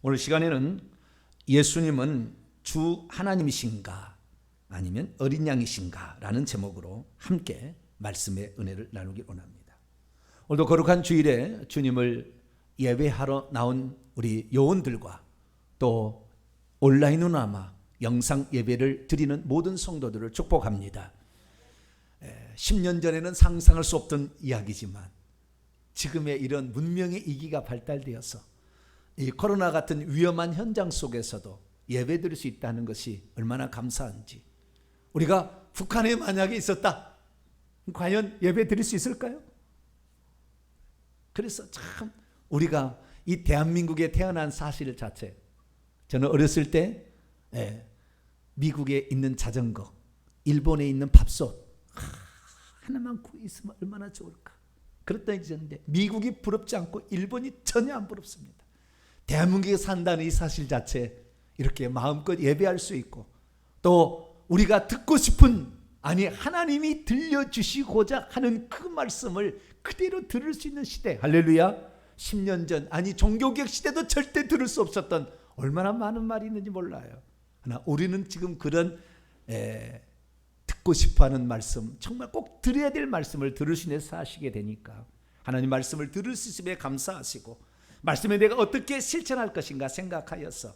오늘 시간에는 예수님은 주 하나님이신가 아니면 어린 양이신가 라는 제목으로 함께 말씀의 은혜를 나누기 원합니다. 오늘도 거룩한 주일에 주님을 예배하러 나온 우리 요원들과 또 온라인으로 아마 영상 예배를 드리는 모든 성도들을 축복합니다. 10년 전에는 상상할 수 없던 이야기지만 지금의 이런 문명의 이기가 발달되어서 이 코로나 같은 위험한 현장 속에서도 예배드릴 수 있다는 것이 얼마나 감사한지. 우리가 북한에 만약에 있었다, 과연 예배드릴 수 있을까요? 그래서 참 우리가 이 대한민국에 태어난 사실 자체, 저는 어렸을 때 미국에 있는 자전거, 일본에 있는 밥솥 하나만 있으면 얼마나 좋을까. 그랬더니 미국이 부럽지 않고 일본이 전혀 안 부럽습니다. 대한민국에 산다는 이 사실 자체, 이렇게 마음껏 예배할 수 있고 또 우리가 듣고 싶은, 아니 하나님이 들려주시고자 하는 그 말씀을 그대로 들을 수 있는 시대, 할렐루야. 10년 전, 아니 종교개혁 시대도 절대 들을 수 없었던 얼마나 많은 말이 있는지 몰라요. 그러나 우리는 지금 그런 듣고 싶어하는 말씀, 정말 꼭 들어야 될 말씀을 들을 수 있는 사시게 되니까 하나님 말씀을 들을 수 있음에 감사하시고, 말씀에 내가 어떻게 실천할 것인가 생각하여서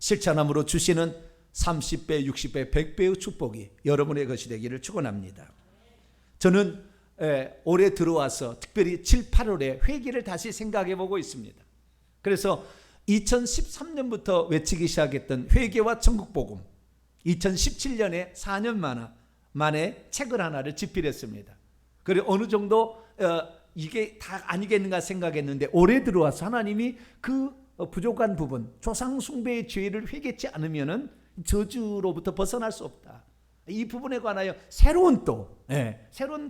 실천함으로 주시는 30배, 60배, 100배의 축복이 여러분의 것이 되기를 축원합니다. 저는 올해 들어와서 특별히 7, 8월에 회개를 다시 생각해 보고 있습니다. 그래서 2013년부터 외치기 시작했던 회개와 천국복음, 2017년에 4년 만에 책을 하나를 집필했습니다. 그리고 어느 정도 이게 다 아니겠는가 생각했는데 올해 들어와서 하나님이 그 부족한 부분, 조상 숭배의 죄를 회개치 않으면은 저주로부터 벗어날 수 없다. 이 부분에 관하여 새로운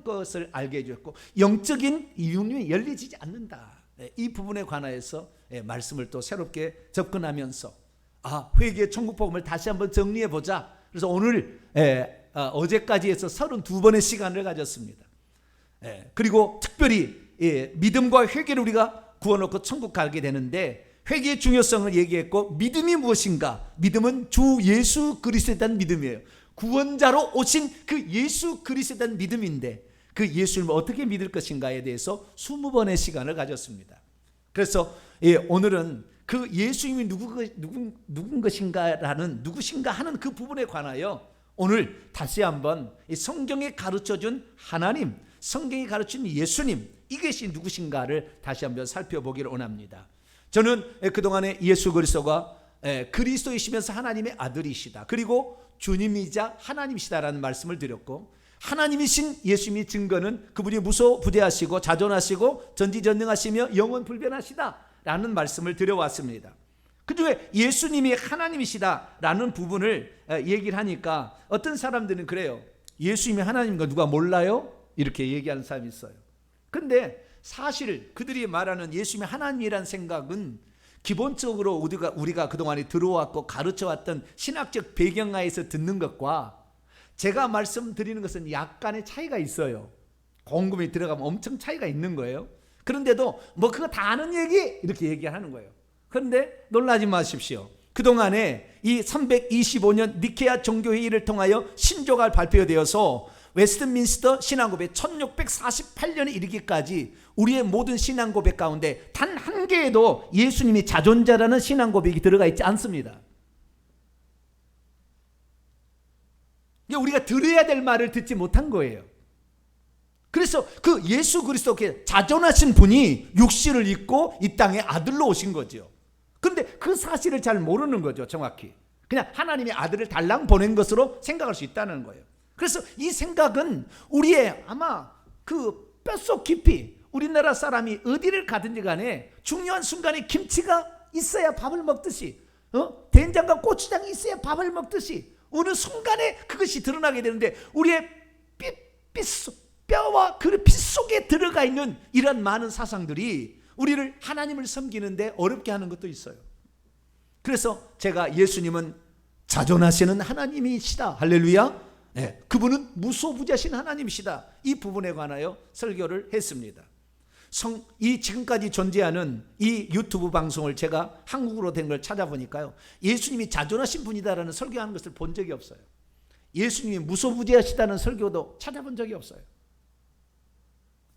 것을 알게 해줬고, 영적인 이윤이 열리지 않는다. 이 부분에 관하여서 말씀을 또 새롭게 접근하면서 회개 천국복음을 다시 한번 정리해 보자. 그래서 오늘 어제까지 해서 32번의 시간을 가졌습니다. 그리고 특별히 믿음과 회개를 우리가 구워놓고 천국 가게 되는데, 회개의 중요성을 얘기했고, 믿음이 무엇인가? 믿음은 주 예수 그리스도에 대한 믿음이에요. 구원자로 오신 그 예수 그리스도에 대한 믿음인데, 그 예수님을 어떻게 믿을 것인가에 대해서 20번의 시간을 가졌습니다. 그래서 오늘은 그 예수님이 누구신가 하는 그 부분에 관하여 오늘 다시 한번 성경에 가르쳐준 하나님, 성경이 가르친 예수님, 이것이 누구신가를 다시 한번 살펴보기를 원합니다. 저는 그동안에 예수 그리스도가 그리스도이시면서 하나님의 아들이시다, 그리고 주님이자 하나님이시다라는 말씀을 드렸고, 하나님이신 예수님의 증거는 그분이 무소부재하시고 자존하시고 전지전능하시며 영원불변하시다라는 말씀을 드려왔습니다. 그 중에 예수님이 하나님이시다라는 부분을 얘기를 하니까 어떤 사람들은 그래요. 예수님이 하나님인 누가 몰라요? 이렇게 얘기하는 사람이 있어요. 근데 사실 그들이 말하는 예수님이 하나님이라는 생각은 기본적으로 우리가 그동안에 들어왔고 가르쳐왔던 신학적 배경하에서 듣는 것과 제가 말씀드리는 것은 약간의 차이가 있어요. 곰곰이 들어가면 엄청 차이가 있는 거예요. 그런데도 그거 다 아는 얘기 이렇게 얘기하는 거예요. 그런데 놀라지 마십시오. 그동안에 이 325년 니케아 종교회의를 통하여 신조가 발표되어서 웨스트민스터 신앙고백 1648년에 이르기까지 우리의 모든 신앙고백 가운데 단 한 개에도 예수님이 자존자라는 신앙고백이 들어가 있지 않습니다. 우리가 들어야 될 말을 듣지 못한 거예요. 그래서 그 예수 그리스도께 자존하신 분이 육신을 입고 이 땅에 아들로 오신 거죠. 그런데 그 사실을 잘 모르는 거죠. 정확히 그냥 하나님의 아들을 달랑 보낸 것으로 생각할 수 있다는 거예요. 그래서 이 생각은 우리의 아마 그 뼛속 깊이, 우리나라 사람이 어디를 가든지 간에 중요한 순간에 김치가 있어야 밥을 먹듯이, 된장과 고추장이 있어야 밥을 먹듯이 어느 순간에 그것이 드러나게 되는데, 우리의 뼈와 그 피 속에 들어가 있는 이런 많은 사상들이 우리를 하나님을 섬기는데 어렵게 하는 것도 있어요. 그래서 제가 예수님은 자존하시는 하나님이시다, 할렐루야, 그분은 무소부재하신 하나님이시다, 이 부분에 관하여 설교를 했습니다. 이 지금까지 존재하는 이 유튜브 방송을 제가 한국어로 된 걸 찾아보니까요, 예수님이 자존하신 분이다라는 설교하는 것을 본 적이 없어요. 예수님이 무소부지하시다는 설교도 찾아본 적이 없어요.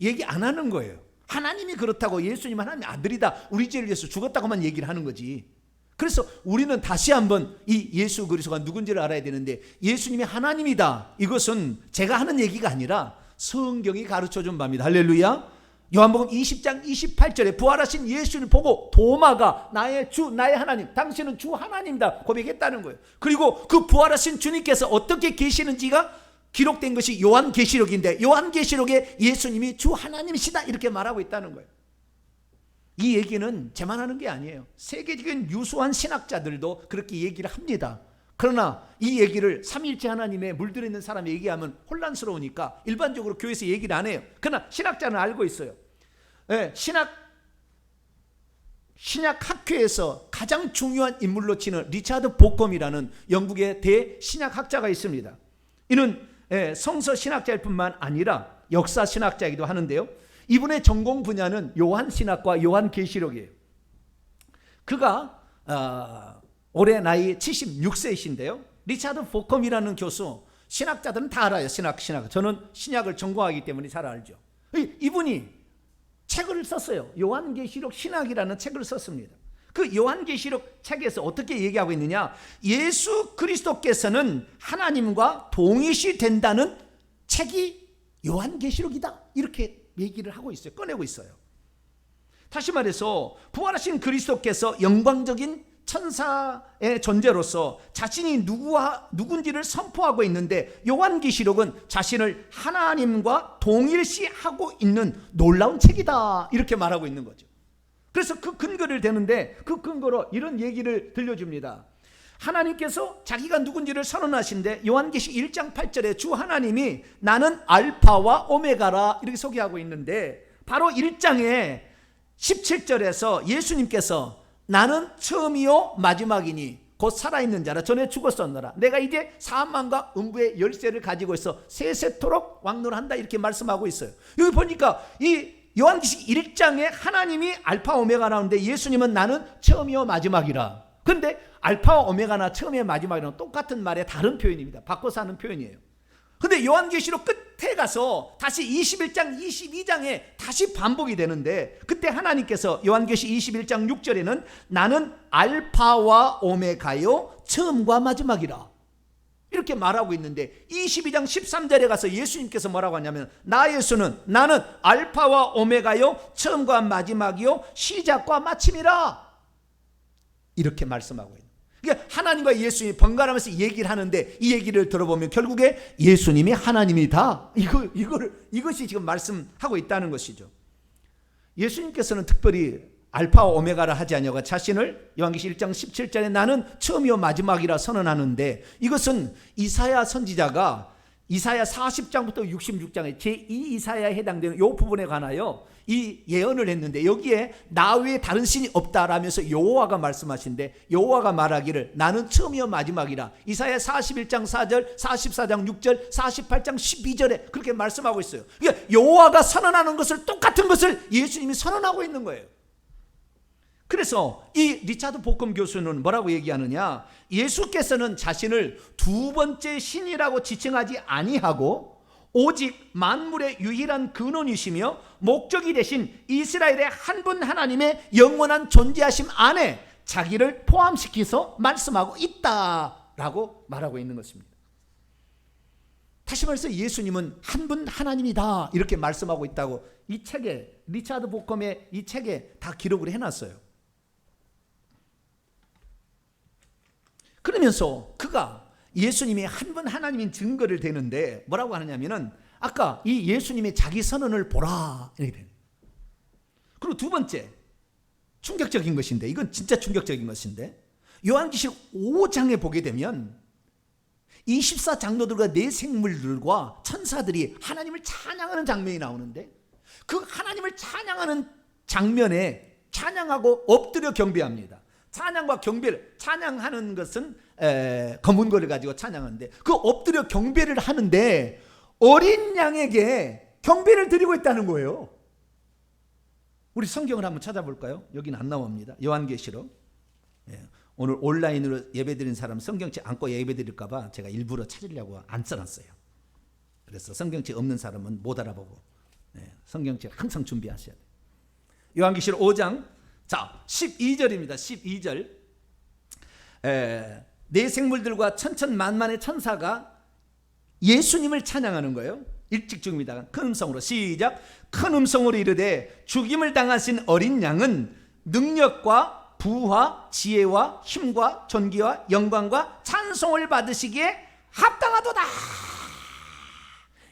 얘기 안 하는 거예요. 하나님이 그렇다고, 예수님 하나님의 아들이다, 우리 죄를 위해서 죽었다고만 얘기를 하는 거지. 그래서 우리는 다시 한번 이 예수 그리스도가 누군지를 알아야 되는데, 예수님이 하나님이다, 이것은 제가 하는 얘기가 아니라 성경이 가르쳐준 바입니다. 할렐루야. 요한복음 20장 28절에 부활하신 예수를 보고 도마가 나의 주, 나의 하나님, 당신은 주 하나님이다 고백했다는 거예요. 그리고 그 부활하신 주님께서 어떻게 계시는지가 기록된 것이 요한계시록인데, 요한계시록에 예수님이 주 하나님이시다 이렇게 말하고 있다는 거예요. 이 얘기는 제만 하는 게 아니에요. 세계적인 유수한 신학자들도 그렇게 얘기를 합니다. 그러나 이 얘기를 삼위일체 하나님에 물들어 있는 사람이 얘기하면 혼란스러우니까 일반적으로 교회에서 얘기를 안 해요. 그러나 신학자는 알고 있어요. 신약학회에서 가장 중요한 인물로 치는 리차드 보컴이라는 영국의 대신약학자가 있습니다. 이는 성서 신학자일 뿐만 아니라 역사 신학자이기도 하는데요, 이분의 전공 분야는 요한신학과 요한계시록이에요. 그가 올해 나이 76세이신데요 리차드 보컴이라는 교수, 신학자들은 다 알아요. 신학. 저는 신약을 전공하기 때문에 잘 알죠. 이분이 책을 썼어요. 요한계시록 신학이라는 책을 썼습니다. 그 요한계시록 책에서 어떻게 얘기하고 있느냐, 예수 그리스도께서는 하나님과 동일시 된다는 책이 요한계시록이다 이렇게 얘기를 하고 있어요. 꺼내고 있어요. 다시 말해서 부활하신 그리스도께서 영광적인 천사의 존재로서 자신이 누군지를 선포하고 있는데, 요한계시록은 자신을 하나님과 동일시하고 있는 놀라운 책이다 이렇게 말하고 있는 거죠. 그래서 그 근거를 대는데, 그 근거로 이런 얘기를 들려줍니다. 하나님께서 자기가 누군지를 선언하신데, 요한계시 1장 8절에 주 하나님이 나는 알파와 오메가라 이렇게 소개하고 있는데, 바로 1장에 17절에서 예수님께서 나는 처음이요 마지막이니 곧 살아있는 자라, 전에 죽었었노라, 내가 이제 사망과 음부의 열쇠를 가지고 있어 세세토록 왕노한다 이렇게 말씀하고 있어요. 여기 보니까 이 요한계시 1장에 하나님이 알파 오메가 나오는데, 예수님은 나는 처음이요 마지막이라. 그런데 알파와 오메가나 처음이요 마지막이랑 똑같은 말의 다른 표현입니다. 바꿔서 하는 표현이에요. 근데 요한계시록 끝에 가서 다시 21장 22장에 다시 반복이 되는데, 그때 하나님께서 요한계시 21장 6절에는 나는 알파와 오메가요 처음과 마지막이라 이렇게 말하고 있는데, 22장 13절에 가서 예수님께서 뭐라고 하냐면 나 예수는 나는 알파와 오메가요 처음과 마지막이요 시작과 마침이라 이렇게 말씀하고 있는. 그러니까 하나님과 예수님이 번갈아가면서 얘기를 하는데, 이 얘기를 들어보면 결국에 예수님이 하나님이다, 이것이 지금 말씀하고 있다는 것이죠. 예수님께서는 특별히 알파와 오메가라 하지 않냐고 자신을 요한계시 1장 17절에 나는 처음이요 마지막이라 선언하는데, 이것은 이사야 선지자가 이사야 40장부터 66장에 제2 이사야에 해당되는 이 부분에 관하여 이 예언을 했는데, 여기에 나 외에 다른 신이 없다라면서 여호와가 말씀하신데, 여호와가 말하기를 나는 처음이요 마지막이라 이사야 41장 4절, 44장 6절, 48장 12절에 그렇게 말씀하고 있어요. 그러니까 여호와가 선언하는 것을, 똑같은 것을 예수님이 선언하고 있는 거예요. 그래서 이 리차드 보컴 교수는 뭐라고 얘기하느냐, 예수께서는 자신을 두 번째 신이라고 지칭하지 아니하고 오직 만물의 유일한 근원이시며 목적이 되신 이스라엘의 한 분 하나님의 영원한 존재하심 안에 자기를 포함시켜서 말씀하고 있다라고 말하고 있는 것입니다. 다시 말해서 예수님은 한 분 하나님이다 이렇게 말씀하고 있다고 이 책에, 리차드 보컴의 이 책에 다 기록을 해놨어요. 그러면서 그가 예수님이 한 분 하나님인 증거를 대는데 뭐라고 하느냐면은, 아까 이 예수님의 자기 선언을 보라 이렇게 돼요. 그리고 두 번째 충격적인 것인데, 이건 진짜 충격적인 것인데, 요한계시록 5장에 보게 되면 24장로들과 네 생물들과 천사들이 하나님을 찬양하는 장면이 나오는데, 그 하나님을 찬양하는 장면에 찬양하고 엎드려 경배합니다. 찬양과 경배를, 찬양하는 것은 검은 거를 가지고 찬양하는데, 그 엎드려 경배를 하는데 어린 양에게 경배를 드리고 있다는 거예요. 우리 성경을 한번 찾아볼까요? 여기는 안 나옵니다. 요한계시록. 오늘 온라인으로 예배드린 사람 성경책 안고 예배드릴까 봐 제가 일부러 찾으려고 안 써놨어요. 그래서 성경책 없는 사람은 못 알아보고 성경책 항상 준비하셔야 돼요. 요한계시록 5장 자 12절입니다. 12절 네 생물들과 천천만만의 천사가 예수님을 찬양하는 거예요. 일찍 죽음이다. 큰 음성으로 시작. 큰 음성으로 이르되 죽임을 당하신 어린 양은 능력과 부와 지혜와 힘과 존귀와 영광과 찬송을 받으시기에 합당하도다.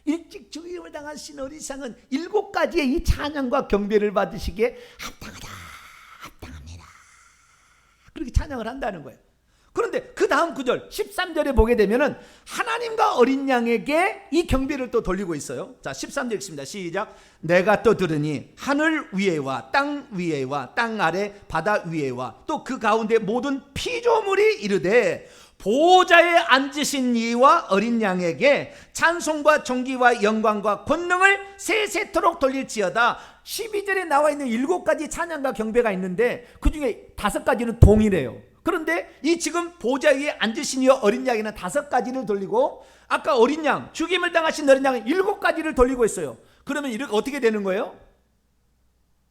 일찍 죽임을 당하신 어린 양은 7가지의 이 찬양과 경배를 받으시기에 합당하다. 합당합니다. 그렇게 찬양을 한다는 거예요. 그런데 그 다음 구절 13절에 보게 되면은 하나님과 어린 양에게 이 경배를 또 돌리고 있어요. 자 13절 읽습니다. 시작. 내가 또 들으니 하늘 위에와 땅 위에와 땅 아래 바다 위에와 또 그 가운데 모든 피조물이 이르되 보좌에 앉으신 이와 어린 양에게 찬송과 존귀와 영광과 권능을 세세토록 돌릴지어다. 12절에 나와 있는 7가지 찬양과 경배가 있는데 그 중에 5가지는 동일해요. 그런데 이 지금 보좌 위에 앉으신 이와 어린 양에는 5가지를 돌리고 아까 어린 양, 죽임을 당하신 어린 양은 7가지를 돌리고 있어요. 그러면 이렇게 어떻게 되는 거예요?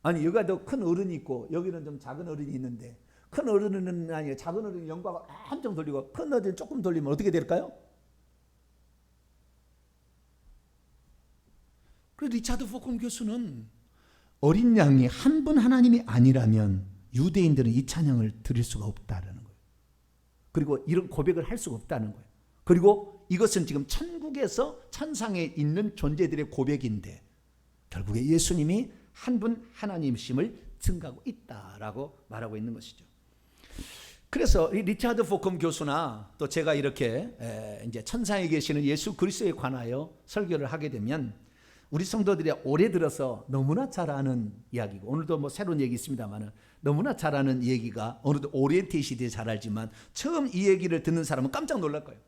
아니 여기가 더 큰 어른이 있고 여기는 좀 작은 어른이 있는데 큰 어른은 아니에요. 작은 어른이 영광을 한정 돌리고 큰 어른이 조금 돌리면 어떻게 될까요? 그래서 리차드 포콤 교수는 어린 양이 한 분 하나님이 아니라면 유대인들은 이 찬양을 드릴 수가 없다는 거예요. 그리고 이런 고백을 할 수가 없다는 거예요. 그리고 이것은 지금 천국에서 천상에 있는 존재들의 고백인데 결국에 예수님이 한 분 하나님이심을 증거하고 있다라고 말하고 있는 것이죠. 그래서 리차드 포컴 교수나 또 제가 이렇게 이제 천상에 계시는 예수 그리스도에 관하여 설교를 하게 되면 우리 성도들이 올해 들어서 너무나 잘 아는 이야기고 오늘도 뭐 새로운 얘기 있습니다만 너무나 잘 아는 얘기가 어느덧 오리엔테이션에 잘 알지만 처음 이 얘기를 듣는 사람은 깜짝 놀랄 거예요.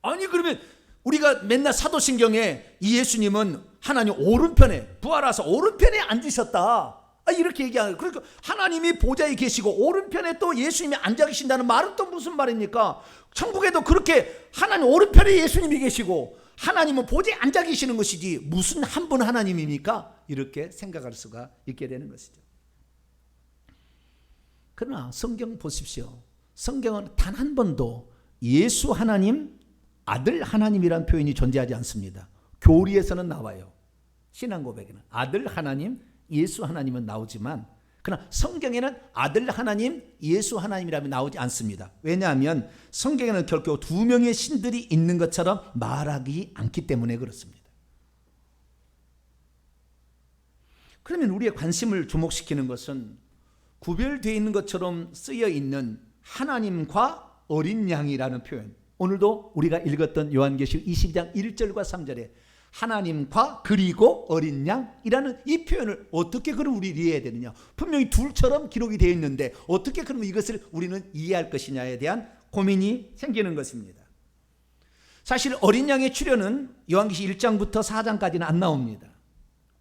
아니 그러면 우리가 맨날 사도신경에 이 예수님은 하나님 오른편에 부활하셔서 오른편에 앉으셨다 이렇게 얘기하는 거예요. 그러니까 하나님이 보좌에 계시고 오른편에 또 예수님이 앉아 계신다는 말은 또 무슨 말입니까? 천국에도 그렇게 하나님 오른편에 예수님이 계시고 하나님은 보좌에 앉아 계시는 것이지 무슨 한 분 하나님입니까? 이렇게 생각할 수가 있게 되는 것이죠. 그러나 성경 보십시오. 성경은 단 한 번도 예수 하나님, 아들 하나님이란 표현이 존재하지 않습니다. 교리에서는 나와요. 신앙 고백에는 아들 하나님, 예수 하나님은 나오지만 그러나 성경에는 아들 하나님, 예수 하나님이라면 나오지 않습니다. 왜냐하면 성경에는 결코 2명의 신들이 있는 것처럼 말하기 않기 때문에 그렇습니다. 그러면 우리의 관심을 주목시키는 것은 구별되어 있는 것처럼 쓰여 있는 하나님과 어린 양이라는 표현. 오늘도 우리가 읽었던 요한계시록 22장 1절과 3절에 하나님과 그리고 어린 양이라는 이 표현을 어떻게 그럼 우리 이해해야 되느냐? 분명히 둘처럼 기록이 되어 있는데 어떻게 그럼 이것을 우리는 이해할 것이냐에 대한 고민이 생기는 것입니다. 사실 어린 양의 출현은 요한계시록 1장부터 4장까지는 안 나옵니다.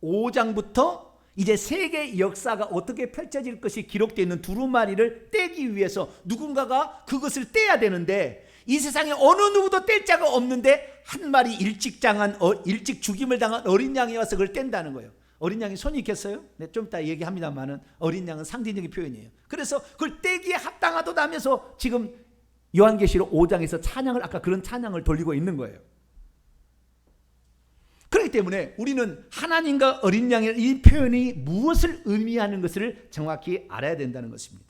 5장부터 이제 세계의 역사가 어떻게 펼쳐질 것이 기록되어 있는 두루마리를 떼기 위해서 누군가가 그것을 떼야 되는데 이 세상에 어느 누구도 뗄 자가 없는데 한 마리 일찍 죽임을 당한 어린 양이 와서 그걸 뗀다는 거예요. 어린 양이 손이 있겠어요? 네, 좀 이따 얘기합니다만은 어린 양은 상징적인 표현이에요. 그래서 그걸 떼기에 합당하도다 하면서 지금 요한계시록 5장에서 찬양을 아까 그런 찬양을 돌리고 있는 거예요. 그렇기 때문에 우리는 하나님과 어린 양의 이 표현이 무엇을 의미하는 것을 정확히 알아야 된다는 것입니다.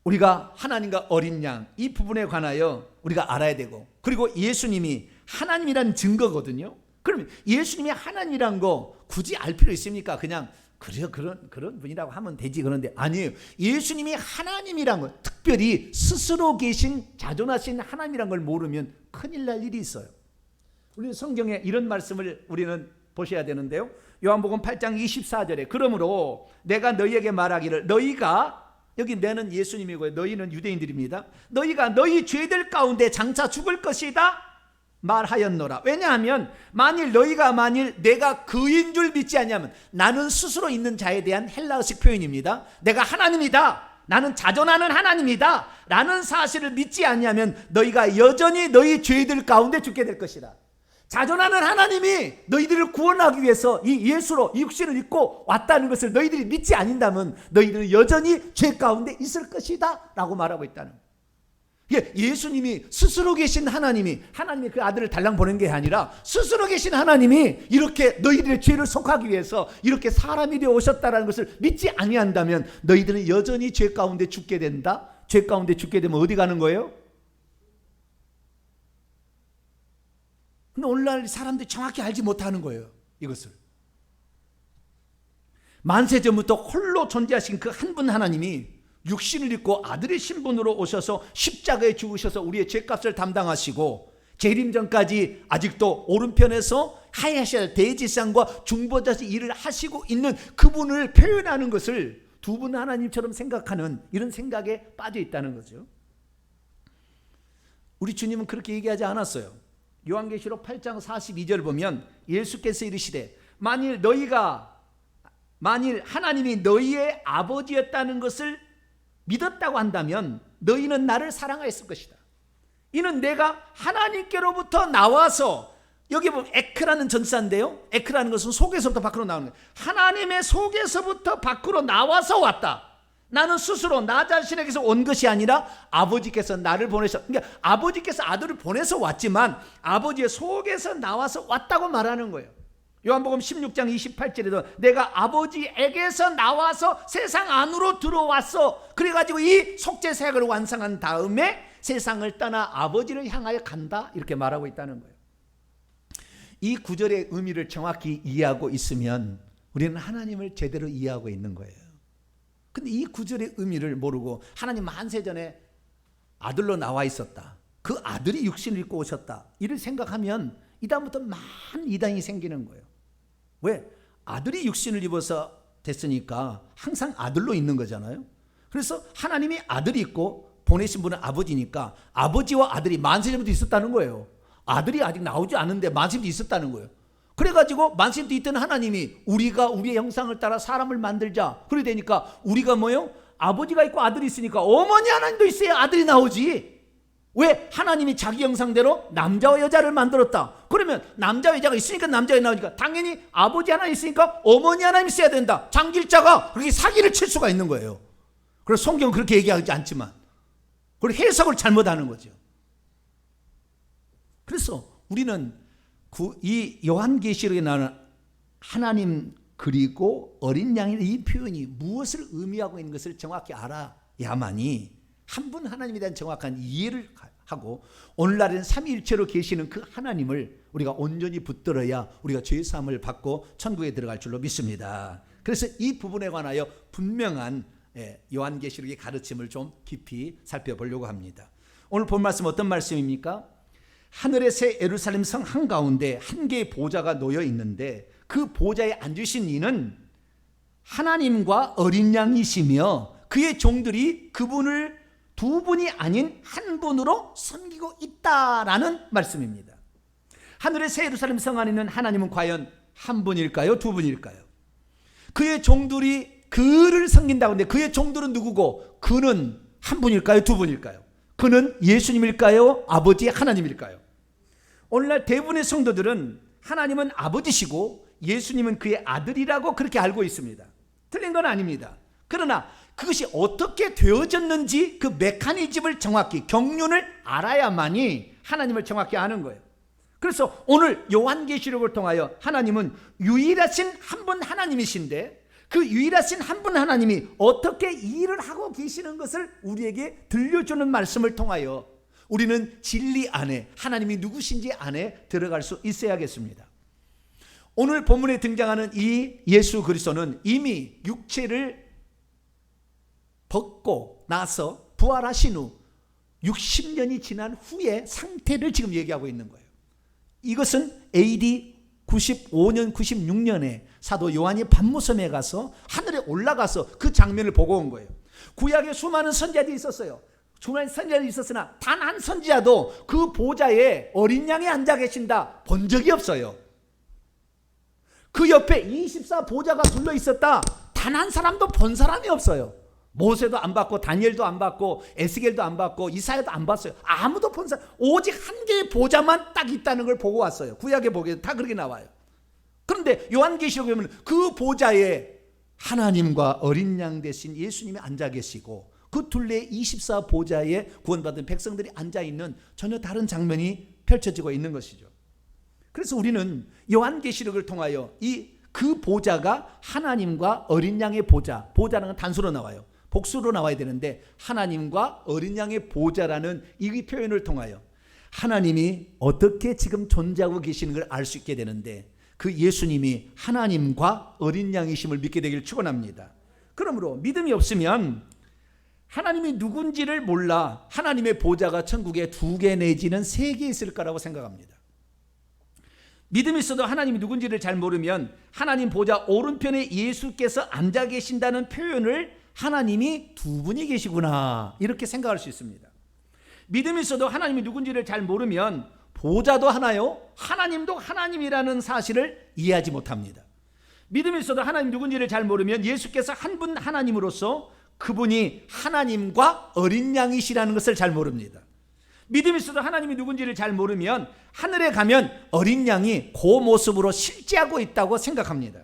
우리가 하나님과 어린 양 이 부분에 관하여 우리가 알아야 되고 그리고 예수님이 하나님이란 증거거든요. 그러면 예수님이 하나님이란 거 굳이 알 필요 있습니까? 그냥 그래요 그런 분이라고 하면 되지. 그런데 아니에요. 예수님이 하나님이란 거 특별히 스스로 계신 자존하신 하나님이란 걸 모르면 큰일 날 일이 있어요. 우리 성경에 이런 말씀을 우리는 보셔야 되는데요. 요한복음 8장 24절에 그러므로 내가 너희에게 말하기를 너희가 여기 내는 예수님이고요. 너희는 유대인들입니다. 너희가 너희 죄들 가운데 장차 죽을 것이다. 말하였노라. 왜냐하면 만일 내가 그인 줄 믿지 않냐면, 나는 스스로 있는 자에 대한 헬라어식 표현입니다. 내가 하나님이다, 나는 자존하는 하나님이다 라는 사실을 믿지 않냐면 너희가 여전히 너희 죄들 가운데 죽게 될 것이다. 자존하는 하나님이 너희들을 구원하기 위해서 이 예수로 이 육신을 입고 왔다는 것을 너희들이 믿지 않는다면 너희들은 여전히 죄 가운데 있을 것이다 라고 말하고 있다는 거예요. 예수님이 스스로 계신 하나님이 그 아들을 달랑 보낸 게 아니라 스스로 계신 하나님이 이렇게 너희들의 죄를 속하기 위해서 이렇게 사람이 되어 오셨다는 것을 믿지 아니한다면 너희들은 여전히 죄 가운데 죽게 된다. 죄 가운데 죽게 되면 어디 가는 거예요? 근데 오늘날 사람들이 정확히 알지 못하는 거예요, 이것을. 만세전부터 홀로 존재하신 그 한 분 하나님이 육신을 입고 아들의 신분으로 오셔서 십자가에 죽으셔서 우리의 죄값을 담당하시고 재림 전까지 아직도 오른편에서 하야셔야 할 대제사장과 중보자의 일을 하시고 있는 그분을 표현하는 것을 두 분 하나님처럼 생각하는 이런 생각에 빠져 있다는 거죠. 우리 주님은 그렇게 얘기하지 않았어요. 요한계시록 8장 42절 보면 예수께서 이르시되 만일 하나님이 너희의 아버지였다는 것을 믿었다고 한다면 너희는 나를 사랑하였을 것이다. 이는 내가 하나님께로부터 나와서, 여기 보면 에크라는 전사인데요, 에크라는 것은 속에서부터 밖으로 나오는 거예요. 하나님의 속에서부터 밖으로 나와서 왔다. 나는 스스로 나 자신에게서 온 것이 아니라 아버지께서 나를 보내셔. 그러니까 아버지께서 아들을 보내서 왔지만 아버지의 속에서 나와서 왔다고 말하는 거예요. 요한복음 16장 28절에도 내가 아버지에게서 나와서 세상 안으로 들어왔어. 그래가지고 이 속죄사역을 완성한 다음에 세상을 떠나 아버지를 향하여 간다, 이렇게 말하고 있다는 거예요. 이 구절의 의미를 정확히 이해하고 있으면 우리는 하나님을 제대로 이해하고 있는 거예요. 근데 이 구절의 의미를 모르고 하나님 만세전에 아들로 나와 있었다, 그 아들이 육신을 입고 오셨다, 이를 생각하면 이다음부터 많은 이단이 생기는 거예요. 왜? 아들이 육신을 입어서 됐으니까 항상 아들로 있는 거잖아요. 그래서 하나님이 아들이 있고 보내신 분은 아버지니까 아버지와 아들이 만세전부터 있었다는 거예요. 아들이 아직 나오지 않은데 만세전부터 있었다는 거예요. 그래가지고 만세전부터 있던 하나님이 우리가 우리의 형상을 따라 사람을 만들자, 그래 되니까 우리가 뭐요? 아버지가 있고 아들이 있으니까 어머니 하나님도 있어야 아들이 나오지. 왜? 하나님이 자기 형상대로 남자와 여자를 만들었다. 그러면 남자와 여자가 있으니까 남자가 나오니까 당연히 아버지 하나 있으니까 어머니 하나 있어야 된다. 장길자가 그렇게 사기를 칠 수가 있는 거예요. 그래서 성경은 그렇게 얘기하지 않지만 그리고 해석을 잘못하는 거죠. 그래서 우리는 이 요한계시록에 나오는 하나님 그리고 어린 양의 이 표현이 무엇을 의미하고 있는 것을 정확히 알아야만이 한 분 하나님에 대한 정확한 이해를 하고 오늘날에는 삼위일체로 계시는 그 하나님을 우리가 온전히 붙들어야 우리가 죄사함을 받고 천국에 들어갈 줄로 믿습니다. 그래서 이 부분에 관하여 분명한 요한계시록의 가르침을 좀 깊이 살펴보려고 합니다. 오늘 본 말씀 어떤 말씀입니까? 하늘의 새 예루살렘 성 한가운데 한 개의 보좌가 놓여 있는데 그 보좌에 앉으신 이는 하나님과 어린 양이시며 그의 종들이 그분을 두 분이 아닌 한 분으로 섬기고 있다라는 말씀입니다. 하늘의 새 예루살렘 성 안에 있는 하나님은 과연 한 분일까요? 두 분일까요? 그의 종들이 그를 섬긴다고 하는데 그의 종들은 누구고 그는 한 분일까요? 두 분일까요? 그는 예수님일까요? 아버지 하나님일까요? 오늘날 대부분의 성도들은 하나님은 아버지시고 예수님은 그의 아들이라고 그렇게 알고 있습니다. 틀린 건 아닙니다. 그러나 그것이 어떻게 되어졌는지 그 메커니즘을 정확히 경륜을 알아야만이 하나님을 정확히 아는 거예요. 그래서 오늘 요한계시록을 통하여 하나님은 유일하신 한 분 하나님이신데 그 유일하신 한 분 하나님이 어떻게 일을 하고 계시는 것을 우리에게 들려주는 말씀을 통하여 우리는 진리 안에 하나님이 누구신지 안에 들어갈 수 있어야겠습니다. 오늘 본문에 등장하는 이 예수 그리스도는 이미 육체를 벗고 나서 부활하신 후 60년이 지난 후의 상태를 지금 얘기하고 있는 거예요. 이것은 AD 95년, 96년에 사도 요한이 patmos섬에 가서 하늘에 올라가서 그 장면을 보고 온 거예요. 구약에 수많은 선지자들이 있었어요. 수많은 선지자들이 있었으나 단 한 선지자도 그 보좌에 어린 양이 앉아 계신다 본 적이 없어요. 그 옆에 24 보좌가 둘러 있었다 단 한 사람도 본 사람이 없어요. 모세도 안 봤고 다니엘도 안 봤고 에스겔도 안 봤고 이사야도 안 봤어요. 아무도 본 사람, 오직 한 개의 보좌만 딱 있다는 걸 보고 왔어요. 구약에 보게 다 그렇게 나와요. 그런데 요한계시록에 보면 그 보좌에 하나님과 어린 양 대신 예수님이 앉아 계시고 그 둘레 24 보좌에 구원받은 백성들이 앉아 있는 전혀 다른 장면이 펼쳐지고 있는 것이죠. 그래서 우리는 요한계시록을 통하여 그 보좌가 하나님과 어린 양의 보좌, 보좌라는 건 단수로 나와요. 복수로 나와야 되는데 하나님과 어린 양의 보좌라는 이 표현을 통하여 하나님이 어떻게 지금 존재하고 계시는 걸 알 수 있게 되는데 그 예수님이 하나님과 어린 양이심을 믿게 되기를 축원합니다. 그러므로 믿음이 없으면 하나님이 누군지를 몰라 하나님의 보좌가 천국에 2개 내지는 3개 있을 거라고 생각합니다. 믿음이 있어도 하나님이 누군지를 잘 모르면 하나님 보좌 오른편에 예수께서 앉아 계신다는 표현을 하나님이 2분이 계시구나 이렇게 생각할 수 있습니다. 믿음이 있어도 하나님이 누군지를 잘 모르면 보좌도 하나요? 하나님도 하나님이라는 사실을 이해하지 못합니다. 믿음이 있어도 하나님 누군지를 잘 모르면 예수께서 한 분 하나님으로서 그분이 하나님과 어린 양이시라는 것을 잘 모릅니다. 믿음이 있어도 하나님이 누군지를 잘 모르면 하늘에 가면 어린 양이 그 모습으로 실제하고 있다고 생각합니다.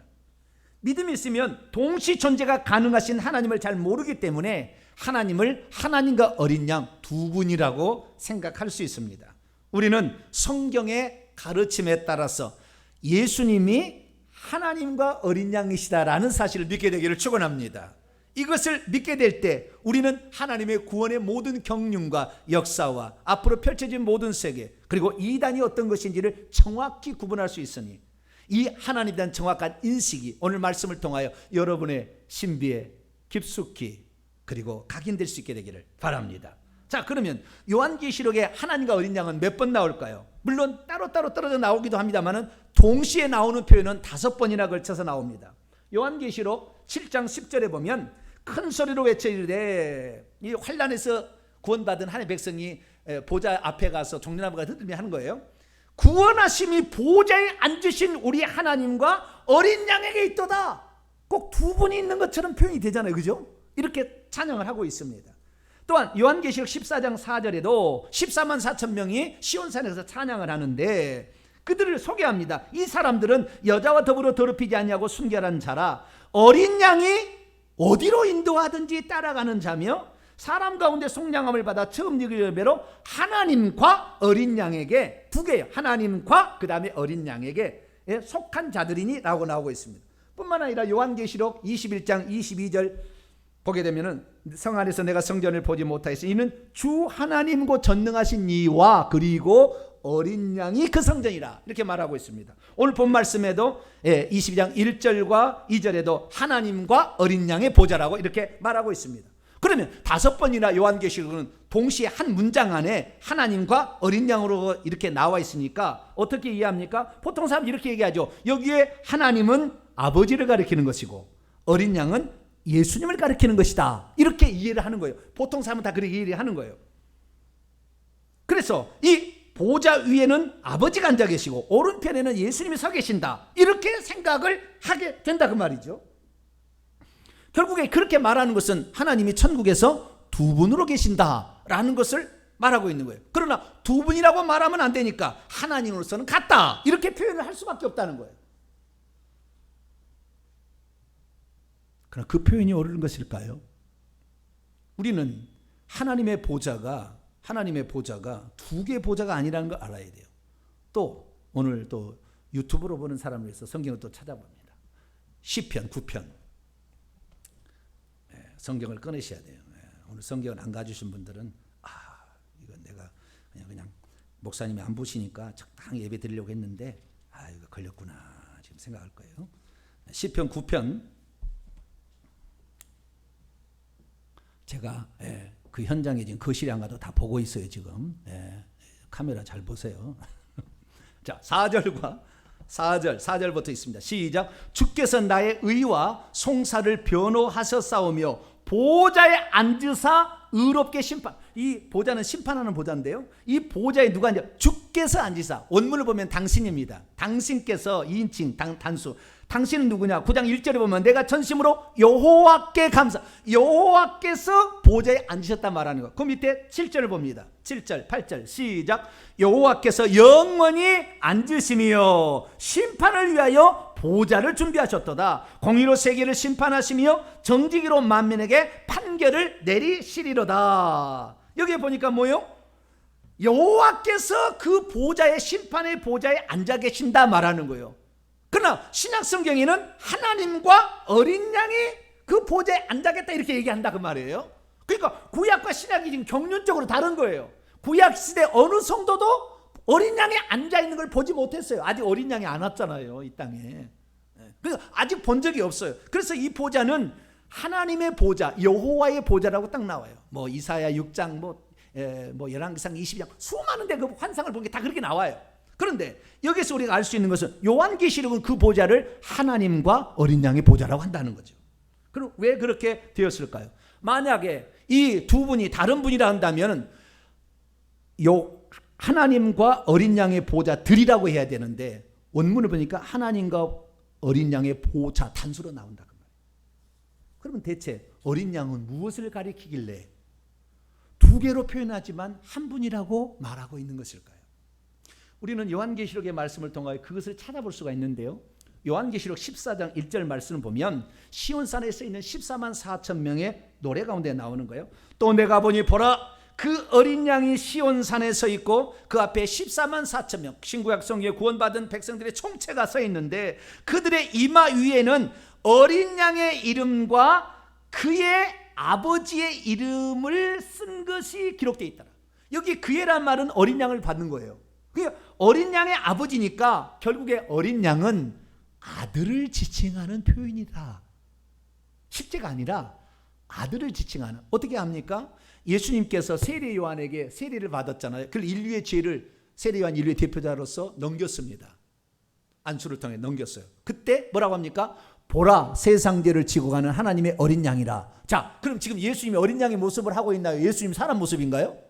믿음이 있으면 동시 존재가 가능하신 하나님을 잘 모르기 때문에 하나님을 하나님과 어린 양 2분이라고 생각할 수 있습니다. 우리는 성경의 가르침에 따라서 예수님이 하나님과 어린 양이시다라는 사실을 믿게 되기를 축원합니다. 이것을 믿게 될 때 우리는 하나님의 구원의 모든 경륜과 역사와 앞으로 펼쳐진 모든 세계 그리고 이단이 어떤 것인지를 정확히 구분할 수 있으니 이 하나님에 대한 정확한 인식이 오늘 말씀을 통하여 여러분의 신비에 깊숙이 그리고 각인될 수 있게 되기를 바랍니다. 자, 그러면 요한계시록에 하나님과 어린 양은 몇 번 나올까요? 물론 따로따로 떨어져 나오기도 합니다만 동시에 나오는 표현은 5번이나 걸쳐서 나옵니다. 요한계시록 7장 10절에 보면 큰 소리로 외쳐 이르되, 이 환난에서 구원받은 하나님의 백성이 보좌 앞에 가서 종려나무가 흔들며 하는 거예요. 구원하심이 보좌에 앉으신 우리 하나님과 어린 양에게 있도다. 꼭 2분이 있는 것처럼 표현이 되잖아요, 그죠? 이렇게 찬양을 하고 있습니다. 또한 요한계시록 14장 4절에도 14만 4천 명이 시온산에서 찬양을 하는데 그들을 소개합니다. 이 사람들은 여자와 더불어 더럽히지 아니하고 순결한 자라 어린 양이 어디로 인도하든지 따라가는 자며 사람 가운데 속량함을 받아 처음 읽을 열매로 하나님과 어린 양에게 2개예요. 하나님과 그 다음에 어린 양에게 속한 자들이니 라고 나오고 있습니다. 뿐만 아니라 요한계시록 21장 22절 보게 되면은 성 안에서 내가 성전을 보지 못하였으니 이는 주 하나님 곧 전능하신 이와 그리고 어린 양이 그 성전이라 이렇게 말하고 있습니다. 오늘 본 말씀에도 22장 1절과 2절에도 하나님과 어린 양의 보좌라고 이렇게 말하고 있습니다. 그러면 5번이나 요한계시록은 동시에 한 문장 안에 하나님과 어린 양으로 이렇게 나와 있으니까 어떻게 이해합니까? 보통 사람 이렇게 얘기하죠. 여기에 하나님은 아버지를 가리키는 것이고 어린 양은 예수님을 가리키는 것이다. 이렇게 이해를 하는 거예요. 보통 사람은 다 그렇게 이해를 하는 거예요. 그래서 이 보좌 위에는 아버지가 앉아 계시고 오른편에는 예수님이 서 계신다. 이렇게 생각을 하게 된다 그 말이죠. 결국에 그렇게 말하는 것은 하나님이 천국에서 2분으로 계신다라는 것을 말하고 있는 거예요. 그러나 2분이라고 말하면 안 되니까 하나님으로서는 같다. 이렇게 표현을 할 수밖에 없다는 거예요. 그러나 그 표현이 옳은 것일까요? 우리는 하나님의 보좌가 2개의 보좌가 아니라는 걸 알아야 돼요. 또 오늘 또 유튜브로 보는 사람을 위해서 성경을 또 찾아봅니다. 시편 9편. 성경을 꺼내셔야 돼요. 오늘 성경을 안 가주신 분들은 이건 내가 그냥 목사님이 안 보시니까 적당히 예배 드리려고 했는데 이거 걸렸구나 지금 생각할 거예요. 시편 9편. 제가 그 현장에 지금 거실에 안 가도 다 보고 있어요 지금. 카메라 잘 보세요. 자, 4절부터 있습니다. 시작. 주께서 나의 의와 송사를 변호하셨사오며 보좌에 앉으사 의롭게 심판. 이 보좌는 심판하는 보좌인데요, 이 보좌에 누가 앉아? 주께서 앉으사. 원문을 보면 당신입니다. 당신께서 2인칭 단수. 당신은 누구냐? 9장 1절에 보면 내가 전심으로 여호와께 감사. 여호와께서 보좌에 앉으셨다 말하는 거. 그 밑에 7절을 봅니다. 7절 8절 시작. 여호와께서 영원히 앉으시며 심판을 위하여 보좌를 준비하셨도다. 공의로 세계를 심판하시며 정직으로 만민에게 판결을 내리시리로다. 여기에 보니까 뭐요? 여호와께서 그 보좌에, 심판의 보좌에 앉아 계신다 말하는 거예요. 그러나 신약 성경에는 하나님과 어린 양이 그 보좌에 앉아겠다 이렇게 얘기한다 그 말이에요. 그러니까 구약과 신약이 지금 경륜적으로 다른 거예요. 구약 시대 어느 성도도 어린 양이 앉아 있는 걸 보지 못했어요. 아직 어린 양이 안 왔잖아요, 이 땅에. 그래서 아직 본 적이 없어요. 그래서 이 보좌는 하나님의 보좌, 여호와의 보좌라고 딱 나와요. 뭐 이사야 6장, 뭐 열왕기상 22장, 수많은 데 그 환상을 본 게 다 그렇게 나와요. 그런데 여기서 우리가 알 수 있는 것은 요한계시록은 그 보좌를 하나님과 어린 양의 보좌라고 한다는 거죠. 그럼 왜 그렇게 되었을까요? 만약에 이 두 분이 다른 분이라 한다면 하나님과 어린 양의 보좌들이라고 해야 되는데, 원문을 보니까 하나님과 어린 양의 보좌 단수로 나온다 그 말이에요. 그러면 대체 어린 양은 무엇을 가리키길래 두 개로 표현하지만 한 분이라고 말하고 있는 것일까요? 우리는 요한계시록의 말씀을 통하여 그것을 찾아볼 수가 있는데요, 요한계시록 14장 1절 말씀을 보면 시온산에 써 있는 14만 4천 명의 노래 가운데 나오는 거예요. 또 내가 보니 보라, 그 어린 양이 시온산에 서 있고 그 앞에 14만 4천 명, 신구약 성경에 구원받은 백성들의 총체가 서 있는데, 그들의 이마 위에는 어린 양의 이름과 그의 아버지의 이름을 쓴 것이 기록되어 있더라. 여기 그의란 말은 어린 양을 받는 거예요. 어린 양의 아버지니까 결국에 어린 양은 아들을 지칭하는 표현이다. 실제가 아니라 아들을 지칭하는. 어떻게 합니까? 예수님께서 세례 요한에게 세례를 받았잖아요. 그 인류의 죄를 세례 요한 인류의 대표자로서 넘겼습니다. 안수를 통해 넘겼어요. 그때 뭐라고 합니까? 보라, 세상 죄를 지고 가는 하나님의 어린 양이라. 자, 그럼 지금 예수님이 어린 양의 모습을 하고 있나요? 예수님 사람 모습인가요?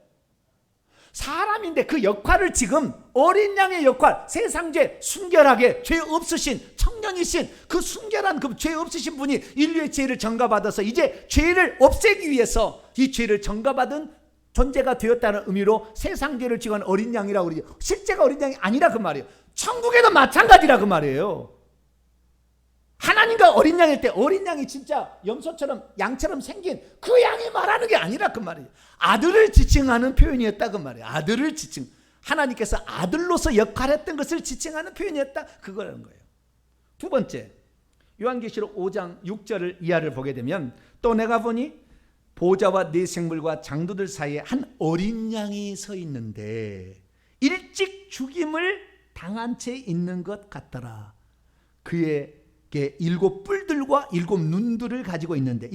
사람인데 그 역할을 지금 어린 양의 역할, 세상죄 순결하게 죄 없으신 청년이신 그 순결한 그 죄 없으신 분이 인류의 죄를 전가받아서 이제 죄를 없애기 위해서 이 죄를 전가받은 존재가 되었다는 의미로 세상죄를 지고 간 어린 양이라고 그러죠. 실제가 어린 양이 아니라 그 말이에요. 천국에도 마찬가지라 그 말이에요. 하나님과 어린 양일 때 어린 양이 진짜 염소처럼 양처럼 생긴 그 양이 말하는 게 아니라 그 말이에요. 아들을 지칭하는 표현이었다 그 말이에요. 아들을 지칭, 하나님께서 아들로서 역할했던 것을 지칭하는 표현이었다 그거라는 거예요. 두 번째, 요한계시록 5장 6절을 이하를 보게 되면 또 내가 보니 보좌와 네 생물과 장도들 사이에 한 어린 양이 서 있는데 일찍 죽임을 당한 채 있는 것 같더라. 그의 일곱 뿔들과 일곱 눈들을 가지고 있는데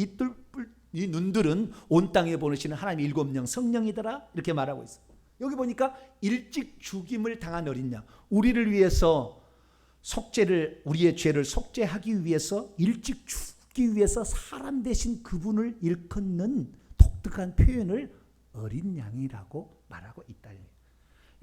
이 눈들은 온 땅에 보내시는 하나님의 일곱 영 성령이더라 이렇게 말하고 있어요. 여기 보니까 일찍 죽임을 당한 어린 양, 우리를 위해서 속죄를, 우리의 죄를 속죄하기 위해서 일찍 죽기 위해서 사람 대신 그분을 일컫는 독특한 표현을 어린 양이라고 말하고 있다.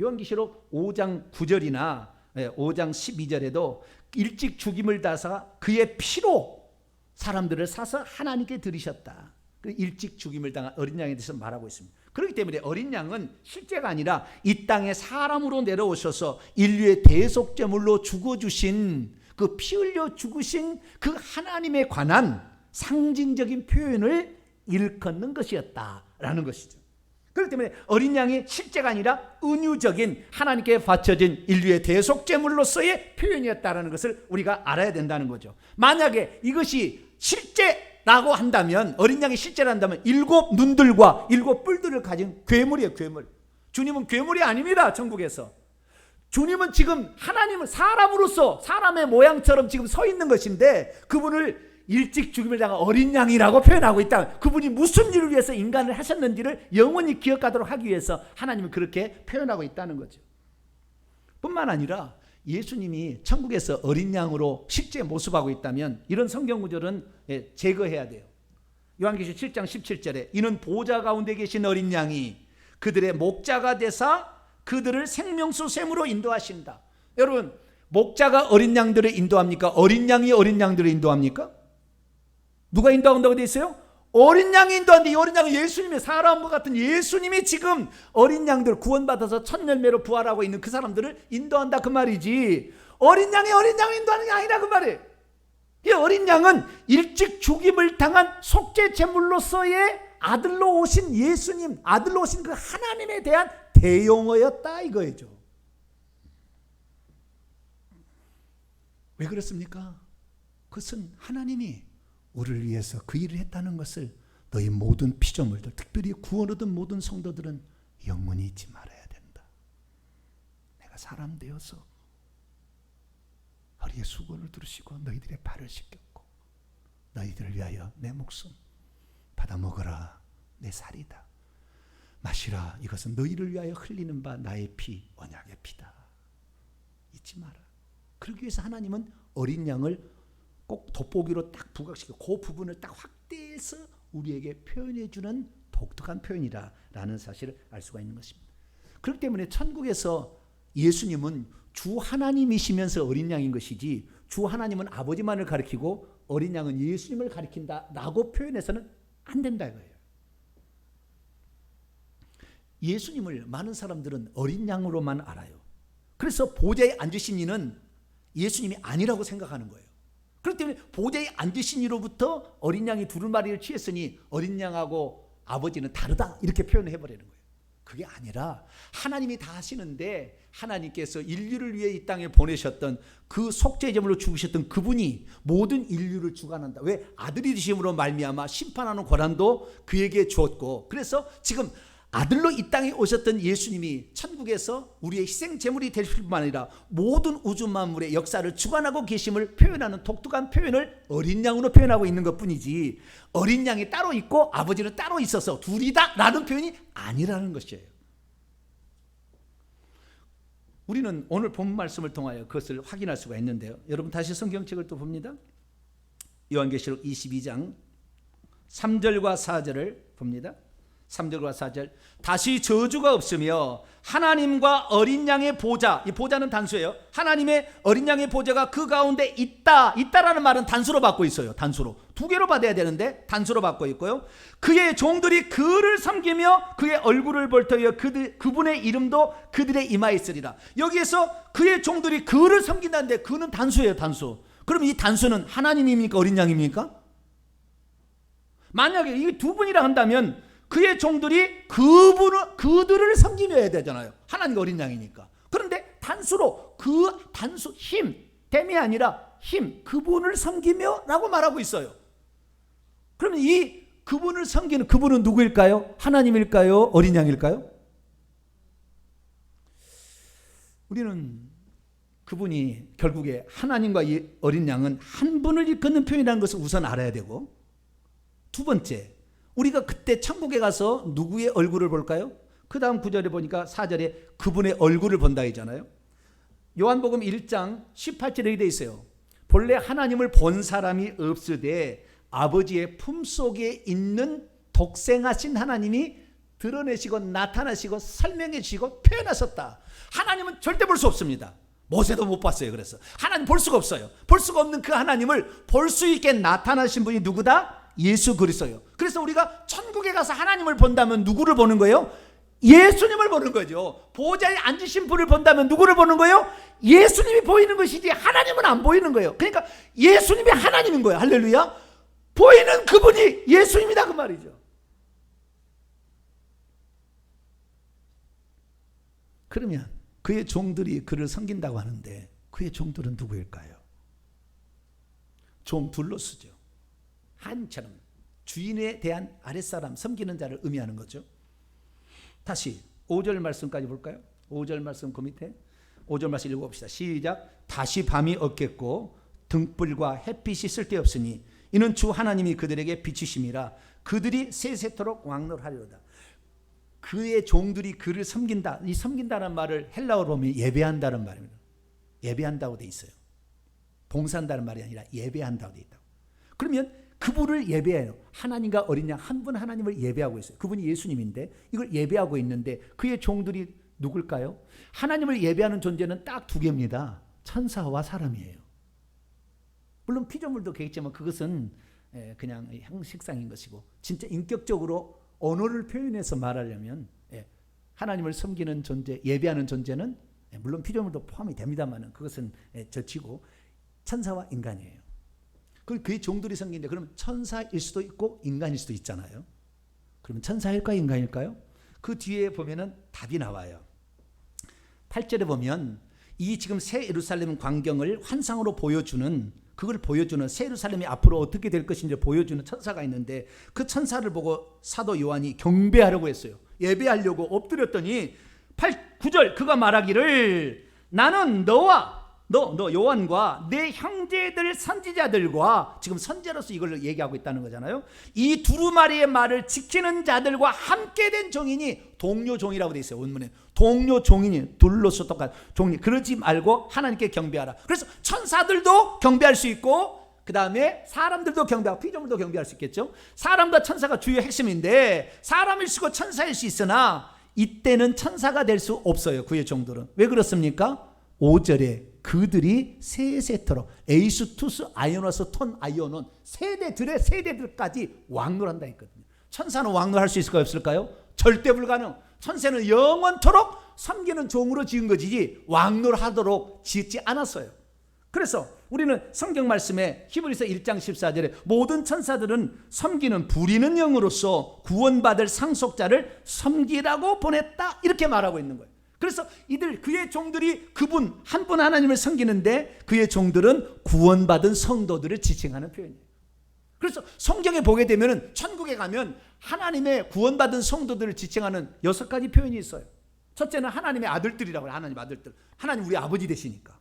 요한계시록 5장 9절이나 5장 12절에도 일찍 죽임을 당하사 그의 피로 사람들을 사서 하나님께 드리셨다. 일찍 죽임을 당한 어린 양에 대해서 말하고 있습니다. 그렇기 때문에 어린 양은 실제가 아니라 이 땅에 사람으로 내려오셔서 인류의 대속제물로 죽어주신, 그 피 흘려 죽으신 그 하나님에 관한 상징적인 표현을 일컫는 것이었다라는 것이죠. 그렇기 때문에 어린 양이 실제가 아니라 은유적인 하나님께 바쳐진 인류의 대속제물로서의 표현이었다는 것을 우리가 알아야 된다는 거죠. 만약에 이것이 실제라고 한다면, 어린 양이 실제라 한다면 일곱 눈들과 일곱 뿔들을 가진 괴물이에요. 괴물. 주님은 괴물이 아닙니다. 천국에서. 주님은 지금 하나님은 사람으로서 사람의 모양처럼 지금 서 있는 것인데 그분을 일찍 죽임을 당한 어린 양이라고 표현하고 있다. 그분이 무슨 일을 위해서 인간을 하셨는지를 영원히 기억하도록 하기 위해서 하나님은 그렇게 표현하고 있다는 거죠. 뿐만 아니라 예수님이 천국에서 어린 양으로 실제 모습하고 있다면 이런 성경 구절은 제거해야 돼요. 요한계시록 7장 17절에 이는 보좌 가운데 계신 어린 양이 그들의 목자가 되사 그들을 생명수 샘으로 인도하신다. 여러분, 목자가 어린 양들을 인도합니까? 어린 양이 어린 양들을 인도합니까? 누가 인도한다고 되어 있어요? 어린 양이 인도하는데 이 어린 양은 예수님의 사람과 같은 예수님이 지금 어린 양들 구원받아서 첫 열매로 부활하고 있는 그 사람들을 인도한다 그 말이지, 어린 양이 어린 양을 인도하는 게 아니라 그 말이에요. 이 어린 양은 일찍 죽임을 당한 속죄 제물로서의 아들로 오신 예수님, 아들로 오신 그 하나님에 대한 대용어였다 이거죠. 왜 그렇습니까? 그것은 하나님이 우리를 위해서 그 일을 했다는 것을 너희 모든 피조물들, 특별히 구원 얻은 모든 성도들은 영원히 잊지 말아야 된다. 내가 사람 되어서 허리에 수건을 두르시고 너희들의 발을 씻겼고 너희들을 위하여 내 목숨 받아 먹어라, 내 살이다. 마시라, 이것은 너희를 위하여 흘리는 바 나의 피, 언약의 피다. 잊지 마라. 그러기 위해서 하나님은 어린 양을 꼭 돋보기로 딱 부각시켜 그 부분을 딱 확대해서 우리에게 표현해 주는 독특한 표현이라는 사실을 알 수가 있는 것입니다. 그렇기 때문에 천국에서 예수님은 주 하나님이시면서 어린 양인 것이지, 주 하나님은 아버지만을 가리키고 어린 양은 예수님을 가리킨다라고 표현해서는 안 된다 이거예요. 예수님을 많은 사람들은 어린 양으로만 알아요. 그래서 보좌에 앉으신 이는 예수님이 아니라고 생각하는 거예요. 그렇기 때문에 보좌에 앉으신 이로부터 어린 양이 두루마리를 취했으니 어린 양하고 아버지는 다르다 이렇게 표현을 해버리는 거예요. 그게 아니라 하나님이 다 하시는데 하나님께서 인류를 위해 이 땅에 보내셨던 그 속죄제물로 죽으셨던 그분이 모든 인류를 주관한다. 왜? 아들이 되심으로 말미암아 심판하는 권한도 그에게 주었고, 그래서 지금 아들로 이 땅에 오셨던 예수님이 천국에서 우리의 희생제물이 될 뿐만 아니라 모든 우주 만물의 역사를 주관하고 계심을 표현하는 독특한 표현을 어린 양으로 표현하고 있는 것뿐이지, 어린 양이 따로 있고 아버지는 따로 있어서 둘이다 라는 표현이 아니라는 것이에요. 우리는 오늘 본 말씀을 통하여 그것을 확인할 수가 있는데요. 여러분 다시 성경책을 또 봅니다. 요한계시록 22장 3절과 4절을 봅니다. 3절과 4절. 다시 저주가 없으며 하나님과 어린 양의 보좌, 이 보좌는 단수예요. 하나님의 어린 양의 보좌가 그 가운데 있다라는 말은 단수로 받고 있어요. 단수로. 두 개로 받아야 되는데 단수로 받고 있고요. 그의 종들이 그를 섬기며 그의 얼굴을 볼터여 그분의 이름도 그들의 이마에 있으리라. 여기에서 그의 종들이 그를 섬긴다는데 그는 단수예요. 단수. 그럼 이 단수는 하나님입니까? 어린 양입니까? 만약에 이 두 분이라 한다면 그의 종들이 그들을 섬기며야 되잖아요. 하나님과 어린 양이니까. 그런데 단수로 그 단수 힘, 댐이 아니라 힘, 그분을 섬기며 라고 말하고 있어요. 그러면 이 그분을 섬기는 그분은 누구일까요? 하나님일까요? 어린 양일까요? 우리는 그분이 결국에 하나님과 이 어린 양은 한 분을 이끄는 표현이라는 것을 우선 알아야 되고, 두 번째, 우리가 그때 천국에 가서 누구의 얼굴을 볼까요? 그 다음 9절에 보니까 4절에 그분의 얼굴을 본다 했잖아요. 요한복음 1장 18절에 이렇게 되어 있어요. 본래 하나님을 본 사람이 없으되 아버지의 품속에 있는 독생하신 하나님이 드러내시고 나타나시고 설명해 주시고 표현하셨다. 하나님은 절대 볼 수 없습니다. 모세도 못 봤어요. 그래서 하나님 볼 수가 없어요. 볼 수가 없는 그 하나님을 볼 수 있게 나타나신 분이 누구다? 예수 그리스도예요. 그래서 우리가 천국에 가서 하나님을 본다면 누구를 보는 거예요? 예수님을 보는 거죠. 보좌에 앉으신 분을 본다면 누구를 보는 거예요? 예수님이 보이는 것이지 하나님은 안 보이는 거예요. 그러니까 예수님이 하나님인 거예요. 할렐루야. 보이는 그분이 예수님이다 그 말이죠. 그러면 그의 종들이 그를 섬긴다고 하는데 그의 종들은 누구일까요? 종 둘로쓰죠. 한처럼 주인에 대한 아랫사람 섬기는 자를 의미하는 거죠. 다시 5절 말씀까지 볼까요? 5절 말씀 그 밑에 5절 말씀 읽어봅시다. 시작. 다시 밤이 없겠고 등불과 햇빛이 쓸데없으니 이는 주 하나님이 그들에게 비추심이라 그들이 세세토록 왕노하리로다. 그의 종들이 그를 섬긴다. 이 섬긴다는 말을 헬라어로 보면 예배한다는 말입니다. 예배한다고 돼 있어요. 봉사한다는 말이 아니라 예배한다고 돼 있다고. 그러면 그분을 예배해요. 하나님과 어린 양 한 분 하나님을 예배하고 있어요. 그분이 예수님인데 이걸 예배하고 있는데 그의 종들이 누굴까요? 하나님을 예배하는 존재는 딱 두 개입니다. 천사와 사람이에요. 물론 피조물도 계겠지만 그것은 그냥 형식상인 것이고, 진짜 인격적으로 언어를 표현해서 말하려면 하나님을 섬기는 존재, 예배하는 존재는 물론 피조물도 포함이 됩니다만 그것은 저치고 천사와 인간이에요. 그의 종들이 섬기는데 그러면 천사일 수도 있고 인간일 수도 있잖아요. 그러면 천사일까요, 인간일까요? 그 뒤에 보면은 답이 나와요. 8절에 보면 이 지금 새 예루살렘 광경을 환상으로 보여주는, 그걸 보여주는, 새 예루살렘이 앞으로 어떻게 될 것인지 보여주는 천사가 있는데 그 천사를 보고 사도 요한이 경배하려고 했어요. 예배하려고 엎드렸더니 9절 그가 말하기를 나는 너와 너 요한과 내 형제들 선지자들과, 지금 선지자로서 이걸 얘기하고 있다는 거잖아요. 이 두루마리의 말을 지키는 자들과 함께 된 종이니, 동료 종이라고 돼 있어요. 원문에 동료 종이니, 둘로서 똑같은 종이. 그러지 말고 하나님께 경배하라. 그래서 천사들도 경배할 수 있고 그 다음에 사람들도 경배하고 피조물도 경배할 수 있겠죠. 사람과 천사가 주요 핵심인데 사람일 수고 천사일 수 있으나 이때는 천사가 될 수 없어요. 그의 종들은. 왜 그렇습니까? 5절에 그들이 세세토록 에이수 투스 아이오노스 톤 아이오논 세대들까지 왕노한다 했거든요. 천사는 왕노할 수 있을까요, 없을까요? 절대 불가능. 천사는 영원토록 섬기는 종으로 지은 것이지 왕노를 하도록 짓지 않았어요. 그래서 우리는 성경 말씀에 히브리서 1장 14절에 모든 천사들은 섬기는 부리는 영으로서 구원받을 상속자를 섬기라고 보냈다, 이렇게 말하고 있는 거예요. 그래서 그의 종들이 그분 한 분 하나님을 섬기는데 그의 종들은 구원받은 성도들을 지칭하는 표현이에요. 그래서 성경에 보게 되면 천국에 가면 하나님의 구원받은 성도들을 지칭하는 6가지 표현이 있어요. 첫째는 하나님의 아들들이라고 해요. 하나님 아들들. 하나님 우리 아버지 되시니까.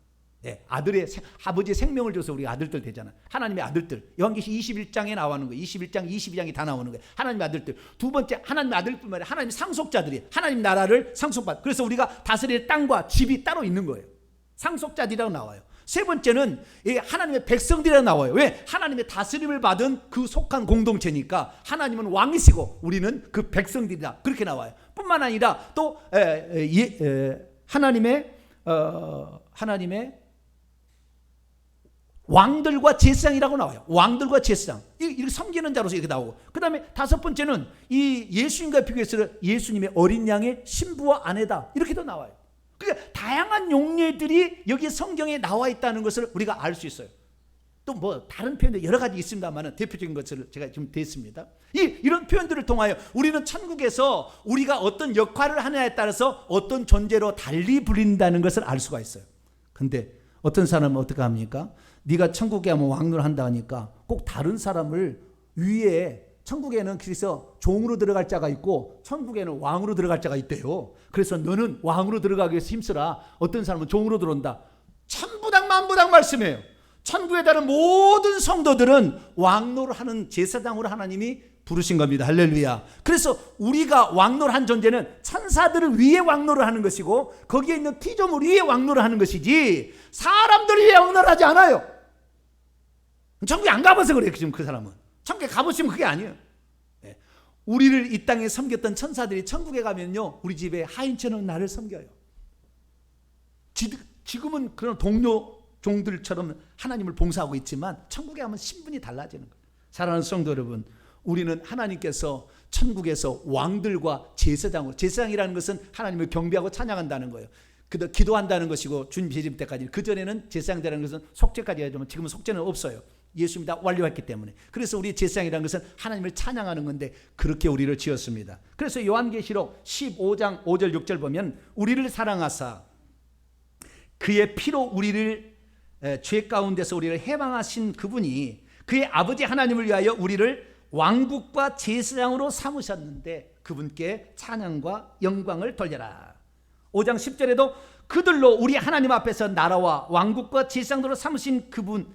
아버지의 생명을 줘서 우리 아들들 되잖아요. 하나님의 아들들. 요한계시 21장에 나오는 거예요. 21장, 22장이 다 나오는 거예요. 하나님의 아들들. 두 번째, 하나님의 아들뿐만 아니라 하나님 상속자들이 하나님 나라를 상속받. 그래서 우리가 다스릴 땅과 집이 따로 있는 거예요. 상속자들이라고 나와요. 세 번째는 하나님의 백성들이라고 나와요. 왜? 하나님의 다스림을 받은 그 속한 공동체니까 하나님은 왕이시고 우리는 그 백성들이다, 그렇게 나와요. 뿐만 아니라 또 하나님의 왕들과 제사장이라고 나와요. 왕들과 제사장. 이렇게 섬기는 자로서 이렇게 나오고, 그 다음에 5번째는 이 예수님과 비교해서 예수님의 어린 양의 신부와 아내다, 이렇게도 나와요. 그러니까 다양한 용례들이 여기 성경에 나와 있다는 것을 우리가 알 수 있어요. 또 뭐 다른 표현도 여러 가지 있습니다만 대표적인 것을 제가 지금 댔습니다. 이런 표현들을 통하여 우리는 천국에서 우리가 어떤 역할을 하느냐에 따라서 어떤 존재로 달리 불린다는 것을 알 수가 있어요. 근데 어떤 사람은 어떻게 합니까? 네가 천국에 하면 왕노를 한다 하니까 꼭 다른 사람을 위에, 천국에는 그래서 종으로 들어갈 자가 있고 천국에는 왕으로 들어갈 자가 있대요. 그래서 너는 왕으로 들어가기 위해서 힘쓰라. 어떤 사람은 종으로 들어온다. 천부당 만부당 말씀이에요. 천국에 다른 모든 성도들은 왕노를 하는 제사장으로 하나님이 부르신 겁니다. 할렐루야. 그래서 우리가 왕노를 한 존재는 천사들을 위해 왕노를 하는 것이고 거기에 있는 피조물 위해 왕노를 하는 것이지 사람들 위해 왕노를 하지 않아요. 천국에 안 가봐서 그래요. 지금 그 사람은. 천국에 가보시면 그게 아니에요. 우리를 이 땅에 섬겼던 천사들이 천국에 가면요, 우리 집에 하인처럼 나를 섬겨요. 지금은 그런 동료 종들처럼 하나님을 봉사하고 있지만 천국에 가면 신분이 달라지는 거예요. 사랑하는 성도 여러분, 우리는 하나님께서 천국에서 왕들과 제사장이라는 것은 하나님을 경배하고 찬양한다는 거예요. 기도한다는 것이고 주님 재림 때까지. 그전에는 제사장이라는 것은 속죄까지 해야지만 지금은 속죄는 없어요. 예수님이 다 완료했기 때문에. 그래서 우리 제사장이라는 것은 하나님을 찬양하는 건데 그렇게 우리를 지었습니다. 그래서 요한계시록 15장 5절 6절 보면 우리를 사랑하사 그의 피로 우리를 죄 가운데서 우리를 해방하신 그분이 그의 아버지 하나님을 위하여 우리를 왕국과 제사장으로 삼으셨는데 그분께 찬양과 영광을 돌려라. 5장 10절에도 그들로 우리 하나님 앞에서 나라와 왕국과 제사장으로 삼으신 그분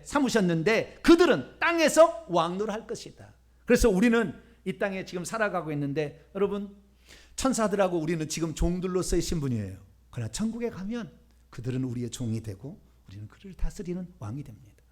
삼으셨는데 그들은 땅에서 왕노를 할 것이다. 그래서 우리는 이 땅에 지금 살아가고 있는데 여러분, 천사들하고 우리는 지금 종들로서의 신분이에요. 그러나 천국에 가면 그들은 우리의 종이 되고 우리는 그를 다스리는 왕이 됩니다.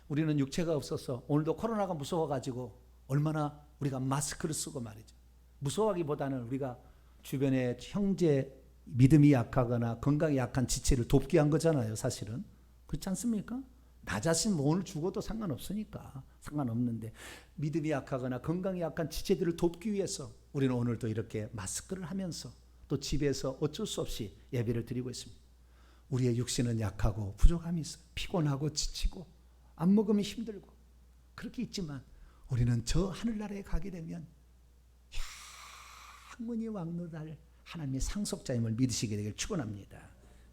우리는 육체가 없어서 오늘도 코로나가 무서워가지고 얼마나 우리가 마스크를 쓰고 말이죠. 무서워하기보다는 우리가 주변에 형제 믿음이 약하거나 건강이 약한 지체를 돕기 위한 거잖아요. 사실은 그렇지 않습니까? 나 자신 오늘 죽어도 상관없으니까. 상관없는데 믿음이 약하거나 건강이 약한 지체들을 돕기 위해서 우리는 오늘도 이렇게 마스크를 하면서 또 집에서 어쩔 수 없이 예배를 드리고 있습니다. 우리의 육신은 약하고 부족함이 있어요. 피곤하고 지치고 안 먹으면 힘들고 그렇게 있지만 우리는 저 하늘나라에 가게 되면 영원히 왕노달 하나님의 상속자임을 믿으시게 되길 축원합니다.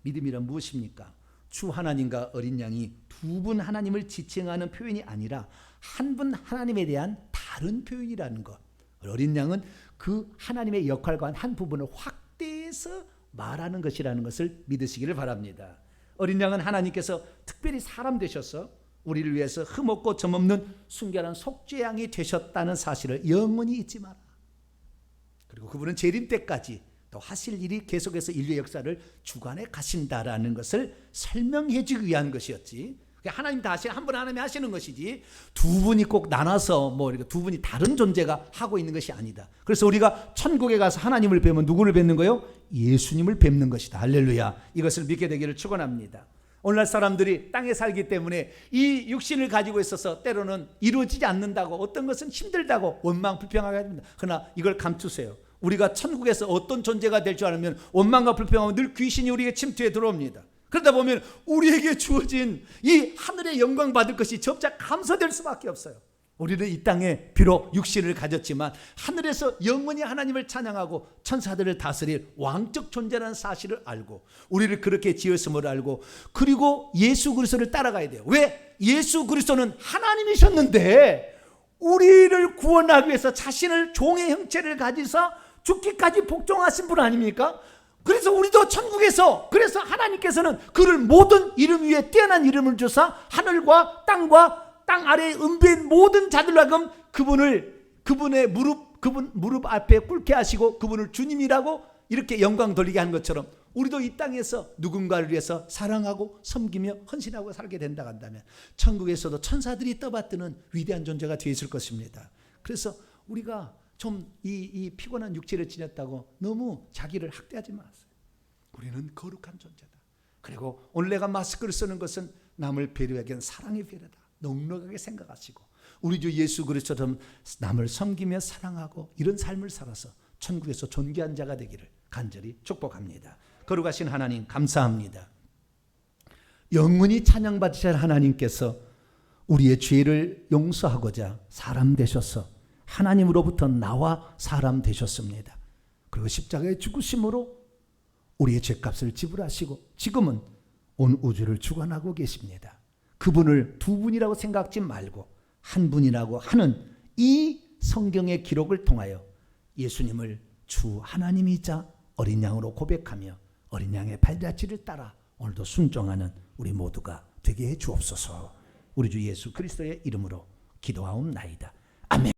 믿음이란 무엇입니까? 주 하나님과 어린 양이 두 분 하나님을 지칭하는 표현이 아니라 한 분 하나님에 대한 다른 표현이라는 것. 어린 양은 그 하나님의 역할과 한 부분을 확대해서 말하는 것이라는 것을 믿으시기를 바랍니다. 어린 양은 하나님께서 특별히 사람 되셔서 우리를 위해서 흠없고 점없는 순결한 속죄양이 되셨다는 사실을 영원히 잊지 마라. 그리고 그분은 재림 때까지 또 하실 일이 계속해서 인류의 역사를 주관해 가신다라는 것을 설명해 주기 위한 것이었지. 하나님 다 하시는 한 분 하나님이 하시는 것이지 두 분이 꼭 나눠서 뭐 이렇게 두 분이 다른 존재가 하고 있는 것이 아니다. 그래서 우리가 천국에 가서 하나님을 뵈면 누구를 뵙는 거요? 예수님을 뵙는 것이다. 할렐루야. 이것을 믿게 되기를 축원합니다. 오늘날 사람들이 땅에 살기 때문에 이 육신을 가지고 있어서 때로는 이루어지지 않는다고 어떤 것은 힘들다고 원망 불평하게 합니다. 그러나 이걸 감추세요. 우리가 천국에서 어떤 존재가 될 줄 알면 원망과 불평하면 늘 귀신이 우리에게 침투해 들어옵니다. 그러다 보면 우리에게 주어진 이 하늘의 영광 받을 것이 점차 감소될 수밖에 없어요. 우리는 이 땅에 비록 육신을 가졌지만 하늘에서 영원히 하나님을 찬양하고 천사들을 다스릴 왕적 존재라는 사실을 알고 우리를 그렇게 지었음을 알고 그리고 예수 그리스도를 따라가야 돼요. 왜? 예수 그리스도는 하나님이셨는데 우리를 구원하기 위해서 자신을 종의 형체를 가지사 죽기까지 복종하신 분 아닙니까? 그래서 우리도 천국에서 그래서 하나님께서는 그를 모든 이름 위에 뛰어난 이름을 주사 하늘과 땅과 땅 아래에 은배인 모든 자들로 하여금 그분의 그분 무릎 앞에 꿇게 하시고 그분을 주님이라고 이렇게 영광 돌리게 한 것처럼 우리도 이 땅에서 누군가를 위해서 사랑하고 섬기며 헌신하고 살게 된다 한다면 천국에서도 천사들이 떠받드는 위대한 존재가 되어 있을 것입니다. 그래서 우리가 좀 이 피곤한 육체를 지녔다고 너무 자기를 학대하지 마세요. 우리는 거룩한 존재다. 그리고 오늘 내가 마스크를 쓰는 것은 남을 배려하기 위한 사랑의 배려다. 넉넉하게 생각하시고 우리 주 예수 그리스도처럼 남을 섬기며 사랑하고 이런 삶을 살아서 천국에서 존귀한 자가 되기를 간절히 축복합니다. 거룩하신 하나님 감사합니다. 영원히 찬양받으실 하나님께서 우리의 죄를 용서하고자 사람 되셔서 하나님으로부터 나와 사람 되셨습니다. 그리고 십자가의 죽으심으로 우리의 죄값을 지불하시고 지금은 온 우주를 주관하고 계십니다. 그분을 두 분이라고 생각하지 말고 한 분이라고 하는 이 성경의 기록을 통하여 예수님을 주 하나님이자 어린 양으로 고백하며 어린 양의 발자취를 따라 오늘도 순종하는 우리 모두가 되게 해 주옵소서. 우리 주 예수 그리스도의 이름으로 기도하옵나이다.